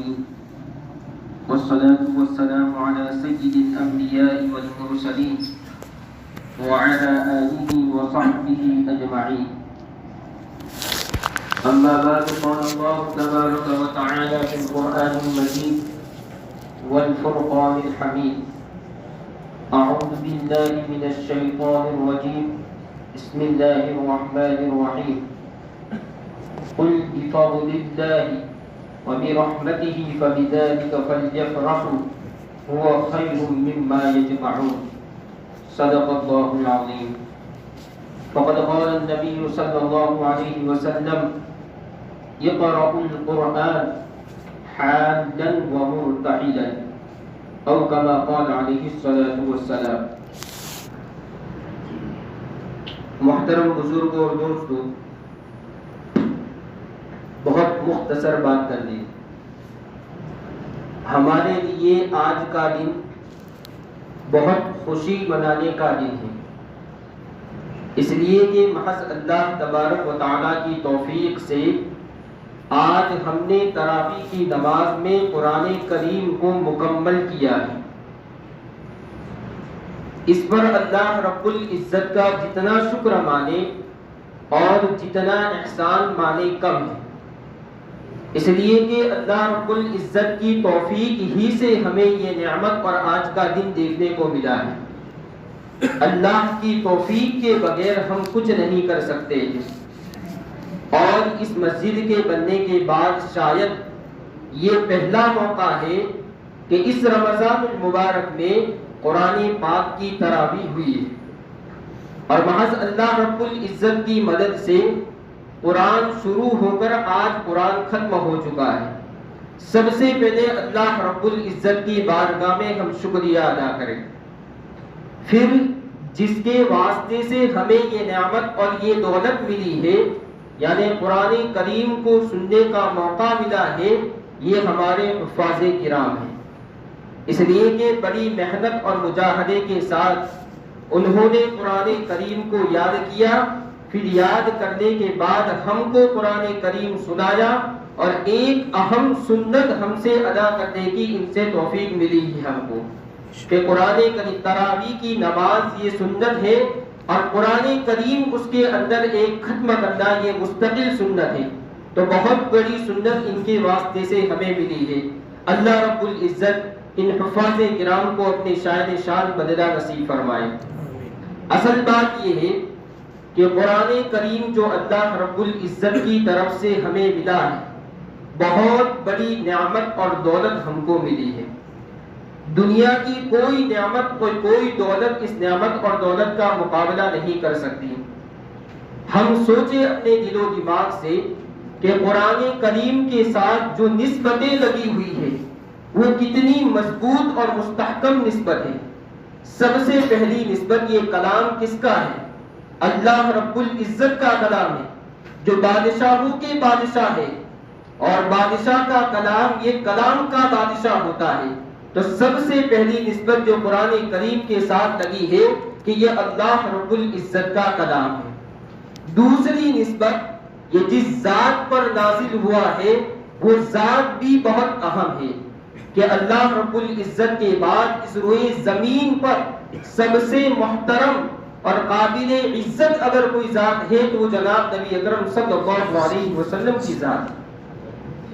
العالمين والصلاة والسلام على سيد الأنبياء والمرسلين وعلى آله وصحبه أجمعين. أما بعد، قال الله تبارك وتعالى في القرآن المجيد والفرقان الحميد: أعوذ بالله من الشيطان الرجيم، بسم الله الرحمن الرحيم. قل بفضل الله وبرحمته فبذلك فليفرحوا هو خير مما يجمعون. صدق الله العظيم. فقد قال النبي صلى الله عليه وسلم: اقرأوا القرآن حالا ومرتحلا، او كما قال عليه الصلاة والسلام. محترم بزرگوں اور دوستوں، بہت مختصر بات کر دی. ہمارے لیے آج کا دن بہت خوشی منانے کا دن ہے، اس لیے کہ محض اللہ تبارک و تعالیٰ کی توفیق سے آج ہم نے تراویح کی نماز میں قرآن کریم کو مکمل کیا ہے. اس پر اللہ رب العزت کا جتنا شکر مانے اور جتنا احسان مانے کم ہے، اس لیے کہ اللہ رب العزت کی توفیق ہی سے ہمیں یہ نعمت اور آج کا دن دیکھنے کو ملا ہے. اللہ کی توفیق کے بغیر ہم کچھ نہیں کر سکتے ہیں، اور اس مسجد کے بننے کے بعد شاید یہ پہلا موقع ہے کہ اس رمضان المبارک میں قرآن پاک کی تراویح ہوئی ہے، اور محض اللہ رب العزت کی مدد سے قرآن شروع ہو کر آج قرآن ختم ہو چکا ہے. سب سے پہلے اللہ رب العزت کی بارگاہ میں ہم شکریہ ادا کریں. پھر جس کے واسطے سے ہمیں یہ نعمت اور یہ دولت ملی ہے، یعنی قرآن کریم کو سننے کا موقع ملا ہے، یہ ہمارے حفاظ کرام ہیں. اس لیے کہ بڑی محنت اور مجاہدے کے ساتھ انہوں نے قرآن کریم کو یاد کیا، پھر یاد کرنے کے بعد ہم کو قرآن کریم سنایا، اور ایک اہم سنت ہم سے ادا کرنے کی ان سے توفیق ملی ہے ہم کو، کہ قرآن کریم تراویح کی نماز یہ سنت ہے، اور قرآن کریم اس کے اندر ایک ختم کرنا یہ مستقل سنت ہے. تو بہت بڑی سنت ان کے واسطے سے ہمیں ملی ہے. اللہ رب العزت ان حفاظ کرام کو اپنے شان بدلہ نصیب فرمائے. اصل بات یہ ہے کہ قرآن کریم جو اللہ رب العزت کی طرف سے ہمیں ملا ہے، بہت بڑی نعمت اور دولت ہم کو ملی ہے. دنیا کی کوئی نعمت کوئی دولت اس نعمت اور دولت کا مقابلہ نہیں کر سکتی. ہم سوچیں اپنے دل و دماغ سے کہ قرآن کریم کے ساتھ جو نسبتیں لگی ہوئی ہے وہ کتنی مضبوط اور مستحکم نسبت ہے. سب سے پہلی نسبت یہ کلام کس کا ہے؟ اللہ رب العزت کا کلام ہے، جو بادشاہوں کے بادشاہ ہے، اور بادشاہ کا کلام یہ کلام کا بادشاہ ہوتا ہے. تو سب سے پہلی نسبت جو قرآن کریم کے ساتھ لگی ہے کہ یہ اللہ رب العزت کا کلام ہے. دوسری نسبت یہ جس ذات پر نازل ہوا ہے وہ ذات بھی بہت اہم ہے، کہ اللہ رب العزت کے بعد اس روئے زمین پر سب سے محترم اور قابل عزت اگر کوئی ذات ہے تو وہ جناب نبی اکرم صلی اللہ علیہ وسلم کی ذات.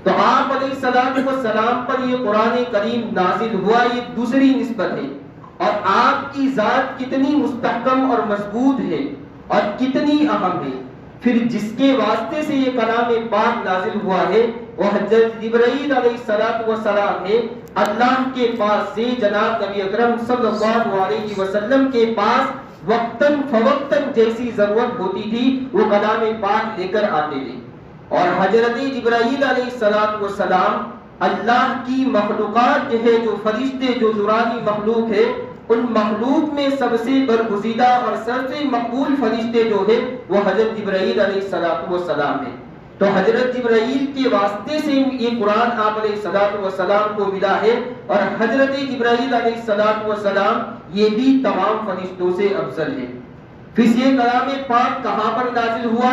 تو آپ علیہ السلام پر یہ قرآن کریم نازل ہوا، یہ دوسری نسبت ہے. اور آپ کی ذات کتنی مستحکم اور مضبوط ہے اور کتنی اہم ہے. پھر جس کے واسطے سے یہ کلام پاک نازل ہوا ہے وہ حضرت جبرائیل علیہ السلام ہے. اللہ کے پاس سے جناب نبی اکرم صلی اللہ علیہ وسلم کے پاس وقتاً فوقتاً جیسی ضرورت ہوتی تھی وہ کلام پاک لے کر آتے تھے. اور حضرت جبرائیل علیہ السلام اللہ کی مخلوقات جو فرشتے جو نورانی مخلوق ہے، ان مخلوق میں سب سے برگزیدہ اور سب سے مقبول فرشتے جو ہے وہ حضرت جبرائیل علیہ السلام ہے. تو حضرت جبرائیل کے واسطے سے یہ قرآن آپ علیہ السلام کو ملا ہے، اور حضرت جبرائیل علیہ السلام یہ بھی تمام فرشتوں سے افضل ہے. پھر یہ کلام پاک کہاں پر نازل ہوا؟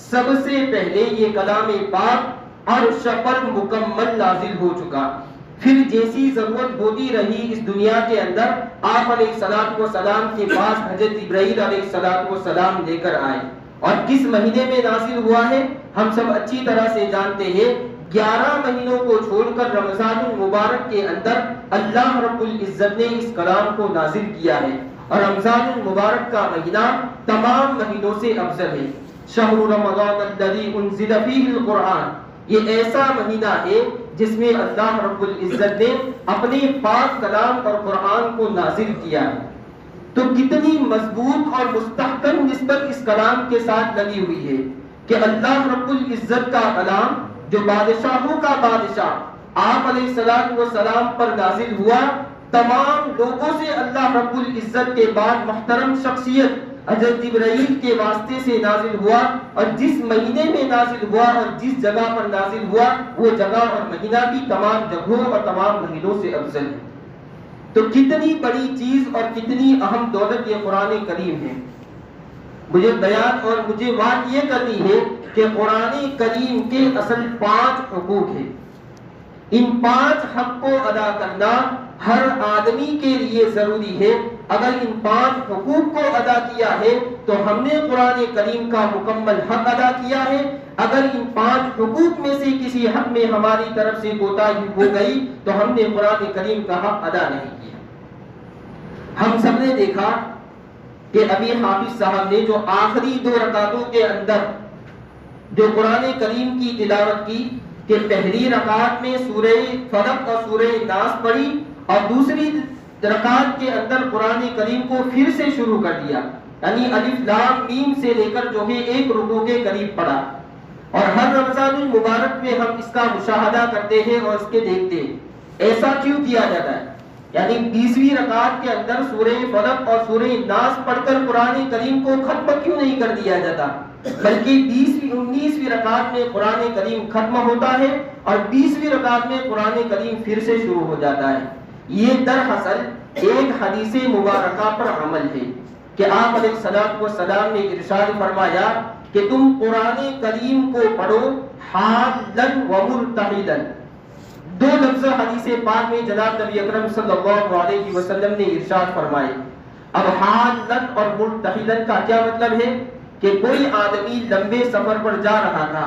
سب سے پہلے یہ کلام پاک عرش پر مکمل نازل ہو چکا۔ پھر جیسی ضرورت ہوتی رہی اس دنیا کے اندر، آپ علیہ الصلوۃ والسلام کے پاس حضرت جبرائیل علیہ الصلوۃ والسلام لے کر آئے۔ اور کس مہینے میں نازل ہوا ہے ہم سب اچھی طرح سے جانتے ہیں، 11 مہینوں کو چھوڑ کر رمضان المبارک کے اندر اللہ رب العزت نے اس کلام کو نازل کیا ہے۔ اور رمضان المبارک کا مہینہ تمام مہینوں سے افضل ہے۔ شہر رمضان الذی انزل فیہ القرآن، یہ ایسا مہینہ ہے جس میں اللہ رب العزت نے اپنے پاک کلام اور قرآن کو نازل کیا ہے۔ تو کتنی مضبوط اور مستحکم نسبت اس کلام کے ساتھ لگی ہوئی ہے کہ اللہ رب العزت کا کلام جو بادشاہوں کا بادشاہ آپ علیہ الصلوۃ والسلام پر نازل ہوا، تمام لوگوں سے اللہ رب العزت کے بعد محترم شخصیت حضرت جبرائیل کے واسطے سے نازل ہوا، اور جس مہینے میں نازل ہوا اور جس جگہ پر نازل ہوا وہ جگہ اور مہینہ بھی تمام جگہوں اور تمام مہینوں سے افضل ہے۔ تو کتنی بڑی چیز اور کتنی اہم دولت یہ قرآن کریم ہے۔ مجھے بیان اور مجھے بات یہ کرنی ہے کہ قرآن کریم کے اصل 5 حقوق ہیں۔ ان 5 حق کو ادا کرنا ہر آدمی کے لیے ضروری ہے۔ اگر ان 5 حقوق کو ادا کیا ہے تو ہم نے قرآن کریم کا مکمل حق ادا کیا ہے۔ اگر ان 5 حقوق میں سے کسی حق میں ہماری طرف سے کوتاہی ہو گئی تو ہم نے قرآن کریم کا حق ادا نہیں کیا۔ ہم سب نے دیکھا کہ ابھی حافظ صاحب نے جو آخری 2 رکعتوں کے اندر جو قرآن کریم کی تلاوت کی کہ پہلی رکعت میں سورہ فلق اور سورہ ناس پڑھی اور دوسری رکعت کے اندر قرآن کریم کو پھر سے شروع کر دیا، یعنی الف لام میم سے لے کر جو ہے 1 رکوع کے قریب پڑھا۔ اور ہر رمضان المبارک میں ہم اس کا مشاہدہ کرتے ہیں اور اس کے دیکھتے ہیں ایسا کیوں کیا جاتا ہے، یعنی 20ویں رکعت کے اندر سورہ فلق اور سورہ ناس پڑھ کر قرآن کریم کو ختم کیوں نہیں کر دیا جاتا، بلکہ 19ویں رکعت میں قرآن کریم ختم ہوتا ہے اور 20ویں رکعت میں قرآن کریم پھر سے شروع ہو جاتا ہے۔ یہ دراصل ایک حدیث مبارکہ پر عمل ہے کہ آپ علیہ الصلوۃ والسلام نے ارشاد فرمایا کہ تم قرآن کریم کو پڑھو حالن و مرتحلن۔ 2 لفظ حدیث پاک میں جناب نبی اکرم صلی اللہ علیہ وسلم نے ارشاد فرمائے۔ اب حالن اور مرتحلن کا کیا مطلب ہے کہ کوئی آدمی لمبے سفر پر جا رہا تھا،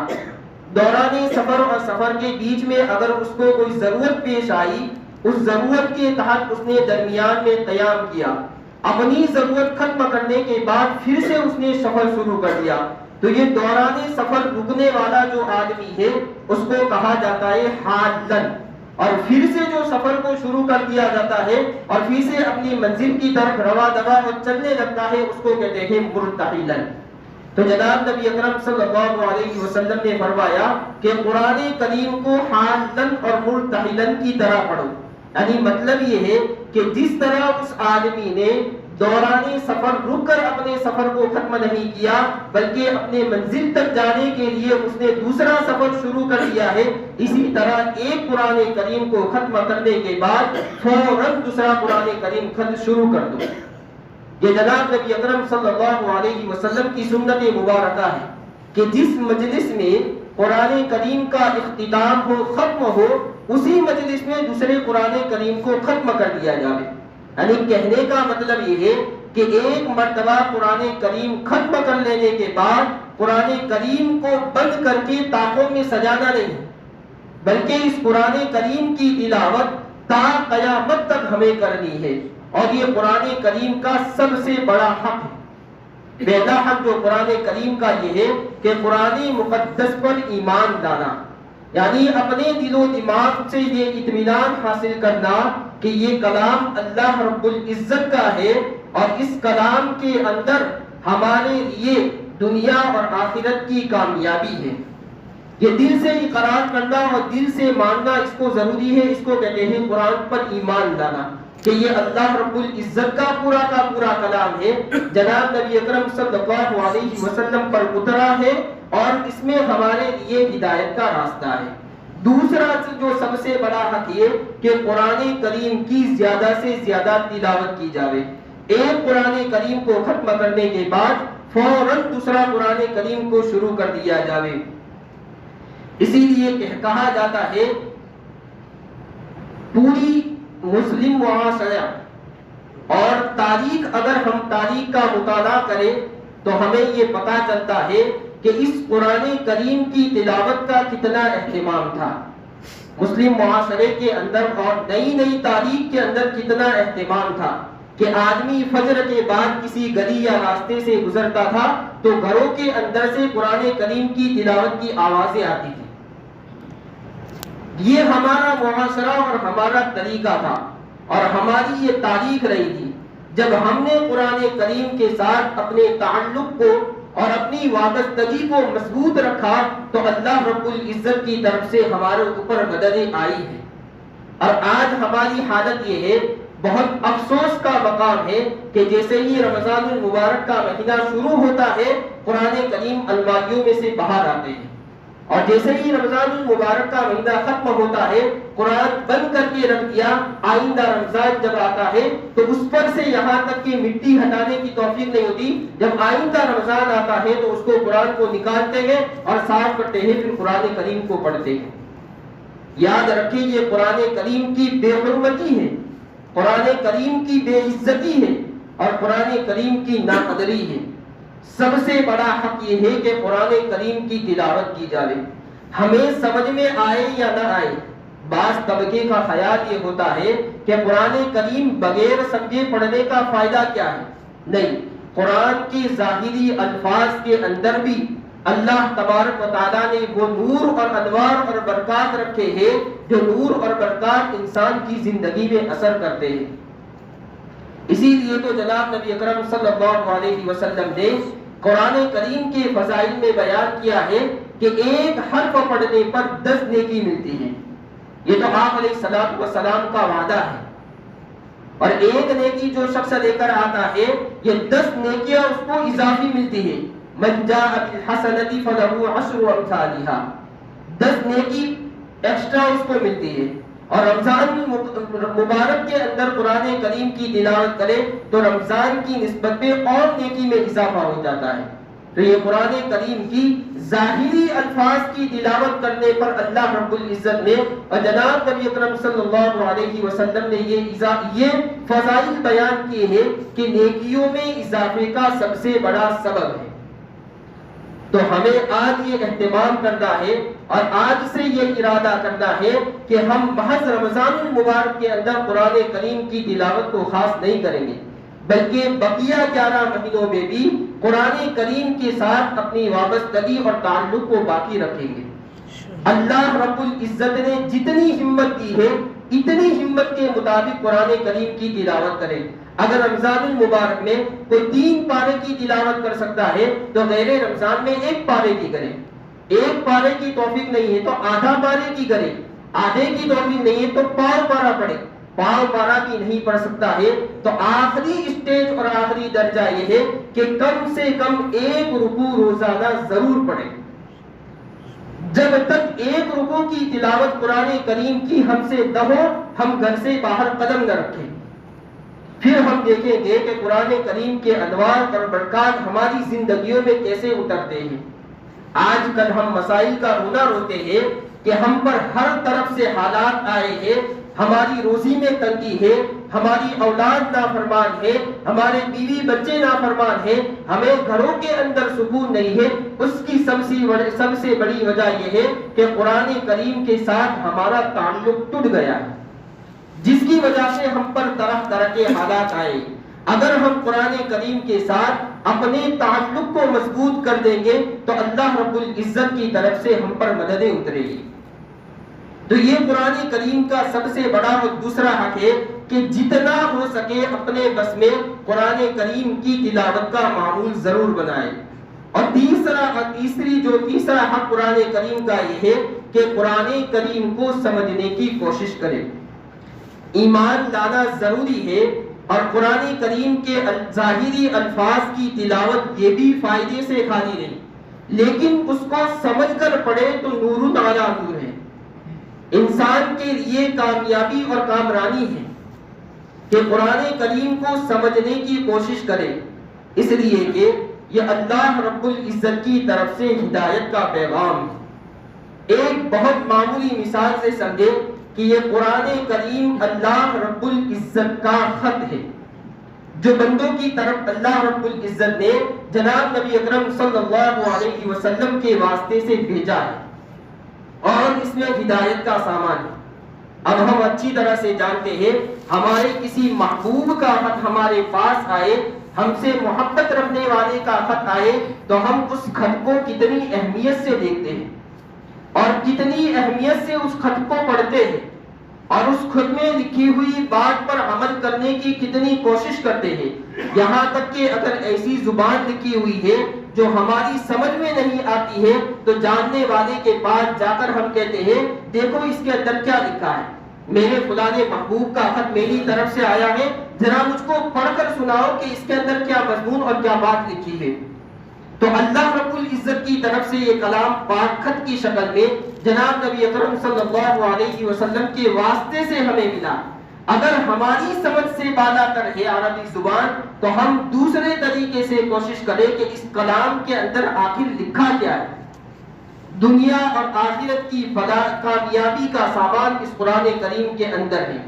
دوران سفر اور سفر کے بیچ میں اگر اس کو کوئی ضرورت پیش آئی، اس ضرورت کے تحت اس نے درمیان میں قیام کیا، اپنی ضرورت ختم کرنے کے بعد پھر سے اس نے سفر شروع کر دیا، تو یہ دوران سفر رکنے والا جو آدمی ہے اس کو کہا جاتا ہے حالن۔ اور پھر سے جو سفر کو شروع کر دیا جاتا ہے اور پھر سے اپنی منزل کی طرف رواں دواں اور چلنے لگتا ہے اس کو کہتے ہیں مرتحلن۔ تو جناب نبی اکرم صلی اللہ علیہ وسلم نے فرمایا کہ قرآن کریم کو حالن اور مرتحلن کی طرح پڑھو، یعنی مطلب یہ ہے کہ جس طرح اس آدمی نے دوران سفر رک کر اپنے سفر کو ختم نہیں کیا بلکہ اپنے منزل تک جانے کے لیے اس نے دوسرا سفر شروع کر دیا ہے، اسی طرح ایک قرآن کریم کو ختم کرنے کے بعد فوراً دوسرا قرآن کریم شروع کر دو۔ یہ جناب نبی اکرم صلی اللہ علیہ وسلم کی سنت مبارکہ ہے کہ جس مجلس میں قرآن کریم کا اختتام ہو، ختم ہو، اسی مجلس میں دوسرے قرآن کریم کو ختم کر دیا جائے۔ یعنی کہنے کا مطلب یہ ہے کہ ایک مرتبہ قرآن کریم ختم کر لینے کے بعد قرآن کریم کو بند کر کے طاقوں میں سجانا نہیں، بلکہ اس قرآن کریم کی تلاوت تا قیامت تک ہمیں کرنی ہے۔ اور یہ قرآن کریم کا سب سے بڑا حق ہے۔ پہلا حق جو قرآن کریم کا یہ ہے کہ قرآن مقدس پر ایمان لانا، یعنی اپنے دل و دماغ سے یہ اطمینان حاصل کرنا کہ یہ کلام اللہ رب العزت کا ہے اور اس کلام کے اندر ہمارے لیے دنیا اور آخرت کی کامیابی ہے۔ یہ دل سے اقرار کرنا اور دل سے ماننا اس کو ضروری ہے، اس کو کہتے ہیں قرآن پر ایمان لانا کہ یہ اللہ رب العزت کا پورا کلام ہے، جناب نبی اکرم صلی اللہ علیہ وسلم پر اترا ہے اور اس میں ہمارے لیے ہدایت کا راستہ ہے۔ دوسرا جو سب سے بڑا حق یہ کہ قرآن کریم کی زیادہ سے زیادہ تلاوت کی جاوے۔ ایک قرآن کریم کو ختم کرنے کے بعد فوراً دوسرا قرآن کریم کو شروع کر دیا جاوے۔ اسی لیے کہا جاتا ہے پوری مسلم معاشرہ اور تاریخ، اگر ہم تاریخ کا مطالعہ کریں تو ہمیں یہ پتہ چلتا ہے کہ اس قرآن کریم کی تلاوت کا کتنا اہتمام تھا مسلم معاشرے کے اندر، اور نئی نئی تاریخ کے اندر کتنا اہتمام تھا کہ آدمی فجر کے بعد کسی گلی یا راستے سے گزرتا تھا تو گھروں کے اندر سے قرآن کریم کی تلاوت کی آوازیں آتی تھی۔ یہ ہمارا معاشرہ اور ہمارا طریقہ تھا اور ہماری یہ تاریخ رہی تھی۔ جب ہم نے قرآن کریم کے ساتھ اپنے تعلق کو اور اپنی وابستگی کو مضبوط رکھا تو اللہ رب العزت کی طرف سے ہمارے اوپر مددیں آئی ہیں۔ اور آج ہماری حالت یہ ہے، بہت افسوس کا مقام ہے کہ جیسے ہی رمضان المبارک کا مہینہ شروع ہوتا ہے قرآن کریم الماریوں میں سے باہر آتے ہیں، اور جیسے ہی رمضان المبارک کا مہینہ ختم ہوتا ہے قرآن بند کر کے رکھ دیا، آئندہ رمضان جب آتا ہے تو اس پر سے یہاں تک کہ مٹی ہٹانے کی توفیق نہیں ہوتی۔ جب آئندہ رمضان آتا ہے تو اس کو قرآن کو نکالتے ہیں اور صاف کرتے ہیں، پھر قرآن کریم کو پڑھتے ہیں۔ یاد رکھیں یہ قرآن کریم کی بے حرمتی ہے، قرآن کریم کی بے عزتی ہے اور قرآن کریم کی ناقدری ہے۔ سب سے بڑا حق یہ ہے کہ قرآن کریم کی تلاوت کی جائے، ہمیں سمجھ میں آئے یا نہ آئے۔ بعض طبقے کا خیال یہ ہوتا ہے کہ قرآن کریم بغیر سمجھے پڑھنے کا فائدہ کیا ہے؟ نہیں، قرآن کے ظاہری الفاظ کے اندر بھی اللہ تبارک و تعالیٰ نے وہ نور اور انوار اور برکات رکھے ہیں جو نور اور برکات انسان کی زندگی میں اثر کرتے ہیں۔ اسی لیے تو جناب نبی اکرم صلی اللہ علیہ وسلم نے قرآن کریم کے فضائل میں بیان کیا ہے کہ ایک حرف پڑھنے پر 10 نیکی ملتی ہے۔ یہ تو آپ علیہ الصلوۃ والسلام کا وعدہ ہے، اور ایک نیکی جو شخص لے کر آتا ہے یہ 10 نیکیاں اس کو اضافی ملتی ہے۔ من جاء بالحسنۃ فلہ عشر امثالها، 10 نیکی ایکسٹرا اس کو ملتی ہے۔ اور رمضان مبارک کے اندر قرآن کریم کی تلاوت کرے تو رمضان کی نسبت میں اور نیکی میں اضافہ ہو جاتا ہے۔ تو یہ قرآن کریم کی ظاہری الفاظ کی تلاوت کرنے پر اللہ رب العزت نے اور جناب نبی اکرم صلی اللہ علیہ وسلم نے یہ فضائل بیان کیے ہیں کہ نیکیوں میں اضافے کا سب سے بڑا سبب ہے۔ تو ہمیں آج یہ اہتمام کرنا ہے اور آج سے یہ ارادہ کرنا ہے کہ ہم محض رمضان المبارک کے اندر قرآن کریم کی تلاوت کو خاص نہیں کریں گے، بلکہ بقیہ 11 مہینوں میں بھی قرآن کریم کے ساتھ اپنی وابستگی اور تعلق کو باقی رکھیں گے۔ اللہ رب العزت نے جتنی ہمت دی ہے اتنی ہمت کے مطابق قرآن کریم کی تلاوت کریں۔ اگر رمضان المبارک میں کوئی 3 پارے کی تلاوت کر سکتا ہے تو غیر رمضان میں 1 پارے کی کرے۔ 1 پارے کی توفیق نہیں ہے تو آدھا پارے کی کرے، آدھے کی توفیق نہیں ہے تو پاؤ پارا پڑھے۔ پاؤ پارا بھی نہیں پڑھ سکتا ہے تو آخری اسٹیج اور آخری درجہ یہ ہے کہ کم سے کم 1 رکوع روزانہ ضرور پڑھے۔ جب تک 1 رکوع کی تلاوت قرآن کریم کی ہم سے نہ ہو ہم گھر سے باہر قدم نہ رکھیں۔ پھر ہم دیکھیں گے کہ قرآن کریم کے انوار اور برکات ہماری زندگیوں میں کیسے اترتے ہیں۔ آج کل ہم مسائل کا رونا روتے ہیں کہ ہم پر ہر طرف سے حالات آئے ہیں، ہماری روزی میں تنگی ہے، ہماری اولاد نافرمان ہے، ہمارے بیوی بچے نافرمان ہیں، ہمیں گھروں کے اندر سکون نہیں ہے۔ اس کی سب سے بڑی وجہ یہ ہے کہ قرآن کریم کے ساتھ ہمارا تعلق ٹوٹ گیا ہے، جس کی وجہ سے ہم پر طرح طرح کے حالات آئے۔ اگر ہم قرآن کریم کے ساتھ اپنے تعلق کو مضبوط کر دیں گے تو اللہ رب العزت کی طرف سے ہم پر مددیں اترے گی۔ تو یہ قرآن کریم کا سب سے بڑا اور دوسرا حق ہے کہ جتنا ہو سکے اپنے بس میں قرآن کریم کی تلاوت کا معمول ضرور بنائیں۔ اور تیسرا حق قرآن کریم کا یہ ہے کہ قرآن کریم کو سمجھنے کی کوشش کریں۔ ایمان لانا ضروری ہے اور قرآن کریم کے ظاہری الفاظ کی تلاوت یہ بھی فائدے سے خالی نہیں، لیکن اس کو سمجھ کر پڑھے تو نور علی نور ہے۔ انسان کے لیے کامیابی اور کامرانی ہے کہ قرآن کریم کو سمجھنے کی کوشش کرے، اس لیے کہ یہ اللہ رب العزت کی طرف سے ہدایت کا پیغام ہے۔ ایک بہت معمولی مثال سے سمجھے کہ یہ قرآن کریم اللہ رب العزت کا خط ہے جو بندوں کی طرف اللہ رب العزت نے جناب نبی اکرم صلی اللہ علیہ وسلم کے واسطے سے بھیجا ہے اور اس میں ہدایت کا سامان ہے۔ اب ہم اچھی طرح سے جانتے ہیں ہمارے کسی محبوب کا خط ہمارے پاس آئے، ہم سے محبت رکھنے والے کا خط آئے تو ہم اس خط کو کتنی اہمیت سے دیکھتے ہیں اور کتنی اہمیت سے اس خط کو پڑھتے ہیں اور اس خط میں لکھی ہوئی بات پر عمل کرنے کی کتنی کوشش کرتے ہیں، یہاں تک کہ اگر ایسی زبان لکھی ہوئی ہے جو ہماری سمجھ میں نہیں آتی ہے تو جاننے والے کے پاس جا کر ہم کہتے ہیں دیکھو اس کے اندر کیا لکھا ہے، میرے خدا نے محبوب کا خط میری طرف سے آیا ہے، ذرا مجھ کو پڑھ کر سناؤ کہ اس کے اندر کیا مضمون اور کیا بات لکھی ہے۔ تو اللہ رب العزت کی طرف سے یہ کلام پاک خط کی شکل میں جناب نبی اکرم صلی اللہ علیہ وسلم کے واسطے سے ہمیں ملا۔ اگر ہماری سمجھ سے بالا تر ہے عربی زبان تو ہم دوسرے طریقے سے کوشش کریں کہ اس کلام کے اندر آخر لکھا کیا ہے۔ دنیا اور آخرت کی کامیابی کا سامان اس قرآن کریم کے اندر ہے۔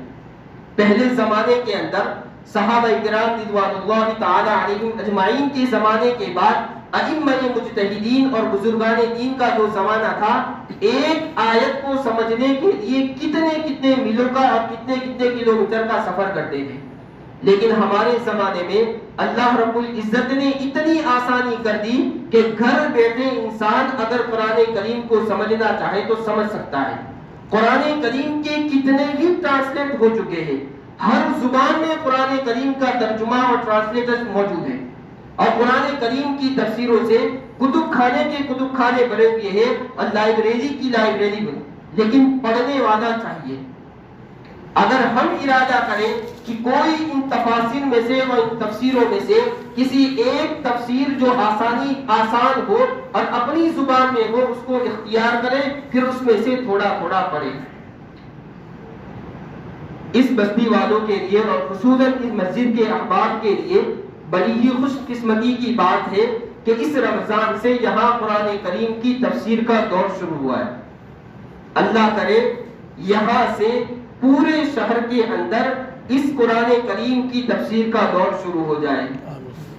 پہلے زمانے کے اندر صحابہ کرام رضوان اللہ تعالی علیہم اجمعین کے زمانے کے بعد ائمہ مجتہدین اور بزرگان دین کا جو زمانہ تھا، ایک آیت کو سمجھنے کے لیے کتنے میلوں کا اور کتنے کلومیٹر کا سفر کرتے تھے، لیکن ہمارے زمانے میں اللہ رب العزت نے اتنی آسانی کر دی کہ گھر بیٹھے انسان اگر قرآن کریم کو سمجھنا چاہے تو سمجھ سکتا ہے۔ قرآن کریم کے کتنے ہی ٹرانسلیٹ ہو چکے ہیں، ہر زبان میں قرآن کریم کا ترجمہ اور ٹرانسلیٹر موجود ہے، اور قرآن کریم کی تفسیروں سے کتب خانے بنے ہوئے ہیں اور لائبریری کی لائبریری بنے، لیکن پڑھنے والا چاہیے۔ اگر ہم ارادہ کریں کہ کوئی ان تفاسیر میں سے اور ان تفسیروں میں سے کسی ایک تفسیر جو آسان ہو اور اپنی زبان میں ہو اس کو اختیار کریں، پھر اس میں سے تھوڑا پڑھیں۔ اس بستی والوں کے لیے اور خصوصاً اس مسجد کے احباب کے لیے بڑی ہی خوش قسمتی کی بات ہے کہ اس رمضان سے یہاں قرآن کریم کی تفسیر کا دور شروع ہوا ہے۔ اللہ کرے یہاں سے پورے شہر کے اندر اس قرآن کریم کی تفسیر کا دور شروع ہو جائے۔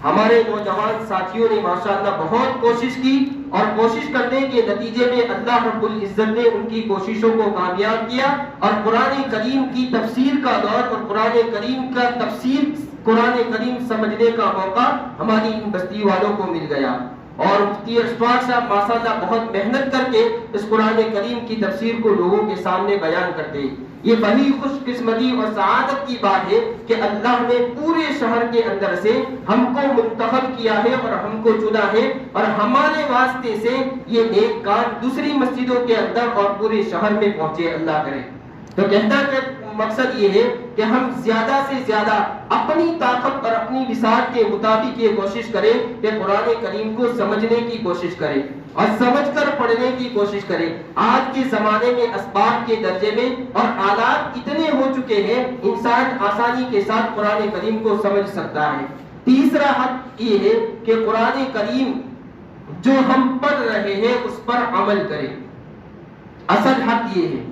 ہمارے نوجوان ساتھیوں نے ماشاءاللہ بہت کوشش کی اور کوشش کرنے کے نتیجے میں اللہ رب العزت نے ان کی کوششوں کو کامیاب کیا اور قرآن کریم کی تفسیر کا دور اور قرآن کریم کا تفسیر قرآن کریم سمجھنے کا موقع ہماری ان بستی والوں کو مل گیا، اور مفتی اشفاق صاحب ماشاءاللہ بہت محنت کر کے اس قرآن کریم کی تفسیر کو لوگوں کے سامنے بیان کرتے۔ یہ بڑی خوش قسمتی اور سعادت کی بات ہے کہ اللہ نے پورے شہر کے اندر سے ہم کو منتخب کیا ہے اور ہم کو چنا ہے، اور ہمارے واسطے سے یہ نیک کام دوسری مسجدوں کے اندر اور پورے شہر میں پہنچے۔ اللہ کرے تو کہتا کہ مقصد یہ ہے کہ ہم زیادہ سے زیادہ اپنی طاقت اور اپنی وسعت کے مطابق یہ کوشش کریں کہ قرآن کریم کو سمجھنے کی کوشش کریں اور سمجھ کر پڑھنے کی کوشش کریں۔ آج کے زمانے میں اسباب کے درجے میں اور آلات اتنے ہو چکے ہیں، انسان آسانی کے ساتھ قرآن کریم کو سمجھ سکتا ہے۔ تیسرا حق یہ ہے کہ قرآن کریم جو ہم پڑھ رہے ہیں اس پر عمل کریں، اصل حق یہ ہے۔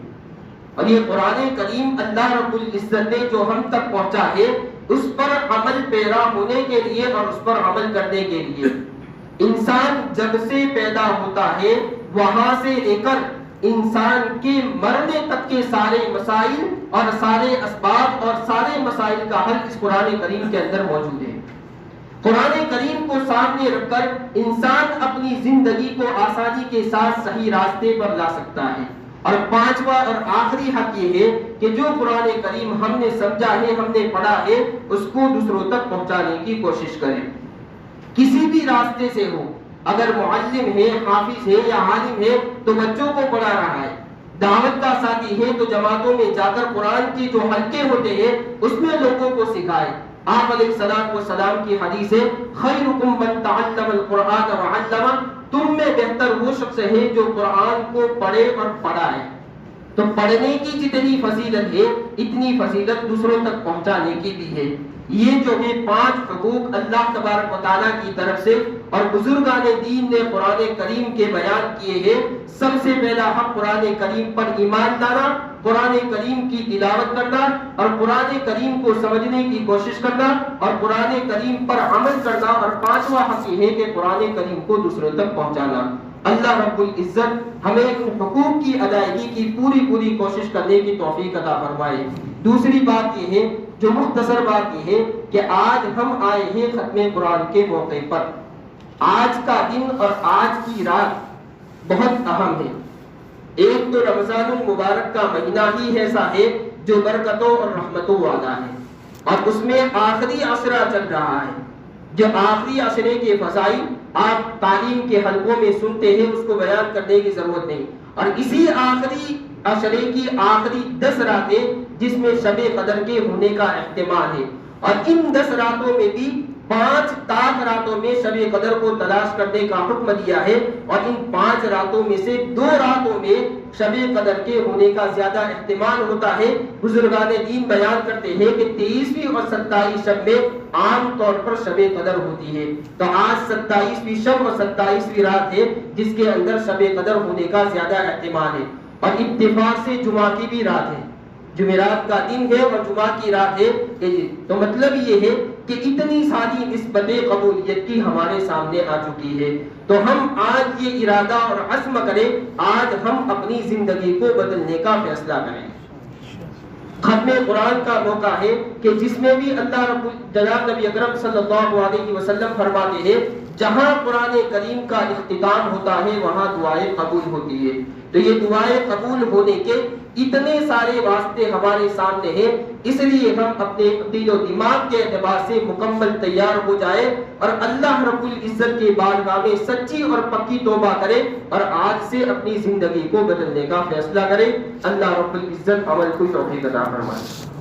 اور یہ قرآن کریم اللہ رب العزت نے جو ہم تک پہنچا ہے اس پر عمل پیرا ہونے کے لیے اور اس پر عمل کرنے کے لیے انسان جب سے پیدا ہوتا ہے وہاں سے لے کر انسان کے مرنے تک کے سارے مسائل اور سارے اسباب اور سارے مسائل کا حل اس قرآن کریم کے اندر موجود ہے۔ قرآن کریم کو سامنے رکھ کر انسان اپنی زندگی کو آسانی کے ساتھ صحیح راستے پر لا سکتا ہے۔ اور پانچواں اور آخری حق یہ ہے کہ جو قرآن کریم ہم نے سمجھا ہے، ہم نے پڑھا ہے، اس کو دوسروں تک پہنچانے کی کوشش کریں، کسی بھی راستے سے ہو۔ اگر معلم ہے، حافظ ہے یا عالم ہے تو بچوں کو پڑھا رہا ہے، دعوت کا ساتھی ہے تو جماعتوں میں جا کر قرآن کے جو حلقے ہوتے ہیں اس میں لوگوں کو سکھائے۔ آپ علیہ السلام کی حدیث ہے خیرکم من تعلم القرآن وعلمہ، تم میں بہتر وہ شخص ہے جو قرآن کو پڑھے اور پڑھائے۔ تو پڑھنے کی جتنی فضیلت ہے اتنی فضیلت دوسروں تک پہنچانے کی بھی ہے۔ یہ جو ہے 5 حقوق اللہ تبارک و تعالیٰ کی طرف سے اور بزرگان دین نے قرآن کریم کے بیان کیے ہیں، سب سے پہلا حق قرآن کریم پر ایمان لانا، قرآن کریم کی تلاوت کرنا اور قرآن کریم کو سمجھنے کی کوشش کرنا اور قرآن کریم پر عمل کرنا، اور پانچواں حق یہ ہے کہ قرآن کریم کو دوسروں تک پہنچانا۔ اللہ رب العزت ہمیں ان حقوق کی ادائیگی کی پوری کوشش کرنے کی توفیق عطا فرمائے۔ دوسری بات یہ ہے، جو مختصر بات یہ ہے کہ آج ہم آئے ہیں ختم قرآن کے موقع پر۔ آج کا دن اور آج کی رات بہت اہم ہے۔ ایک تو رمضان المبارک کا مہینہ ہی ایسا ہے جو برکتوں اور رحمتوں والا ہے، اور اس میں آخری عشرہ چل رہا ہے۔ جو آخری عشرے کے فضائل آپ تعلیم کے حلقوں میں سنتے ہیں، اس کو بیان کرنے کی ضرورت نہیں۔ اور اسی آخری عشرے کی آخری 10 راتیں جس میں شب قدر کے ہونے کا احتمال ہے، اور ان 10 راتوں میں بھی 5 تاک راتوں میں شب قدر کو تلاش کرنے کا حکم دیا ہے، اور ان 5 راتوں میں سے 2 راتوں میں شب قدر کے ہونے کا زیادہ احتمال ہوتا ہے۔ بزرگان دین بیان کرتے ہیں کہ 23ویں اور 27 شب میں عام طور پر شب قدر ہوتی ہے، تو آج 27ویں شب اور 27ویں رات ہے جس کے اندر شب قدر ہونے کا زیادہ احتمال ہے، اور اتفاق سے جمعہ کی بھی رات ہے، جمعرات کا دن ہے اور جمعہ کی رات ہے۔ تو مطلب یہ ہے کہ اتنی ساری نسبت قبولیت کی ہمارے سامنے آ چکی ہے، تو ہم آج یہ ارادہ اور عزم کریں، آج ہم اپنی زندگی کو بدلنے کا فیصلہ کریں۔ ختم قرآن کا موقع ہے کہ جس میں بھی اللہ جناب نبی اکرم صلی اللہ علیہ وسلم فرماتے ہیں جہاں قرآن کریم کا اختتام ہوتا ہے وہاں دعائیں قبول ہوتی ہے۔ تو یہ دعائیں قبول ہونے کے اتنے سارے واسطے ہمارے سامنے ہیں، اس لیے ہم اپنے دل و دماغ کے اعتبار سے مکمل تیار ہو جائے اور اللہ رب العزت کے بارگاہ میں سچی اور پکی توبہ کرے اور آج سے اپنی زندگی کو بدلنے کا فیصلہ کرے۔ اللہ رب العزت عمل کو توفیق عطا فرمائے۔